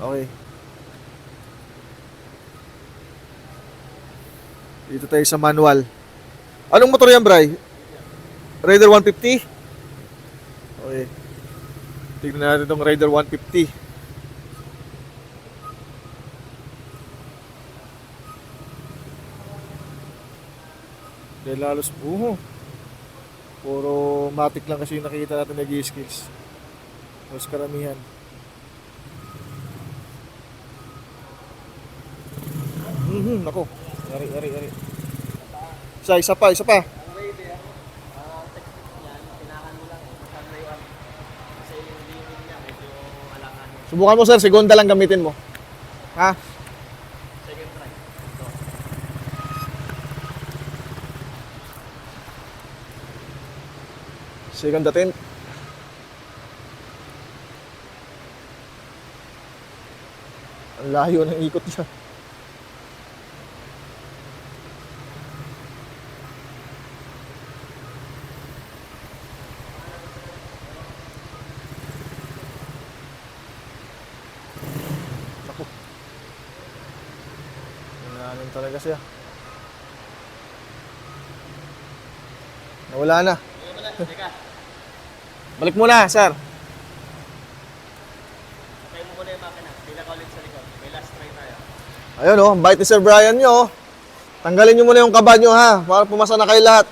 Okay. Dito tayo sa manual. Anong motor yan, Bray? Raider 150? Okay. Tignan natin itong Raider 150. Dahil halos puro matic lang kasi yung nakikita natin na G-skills. Halos karamihan. Ako. Yari. Isa pa. Subukan mo, sir, segunda lang gamitin mo. Ha? Second try. Second attempt. Ang layo ng ikot niya. Ako. Nangalan talaga siya. Nawala na. Teka. Balik muna, sir. Patay mo muna yung makina. Pila ka ulit sa likod. May last try tayo. Ayun, oh, bite ni Sir Brian nyo. Oh. Tanggalin nyo muna yung kaba nyo, ha, para pumasa na kayo lahat.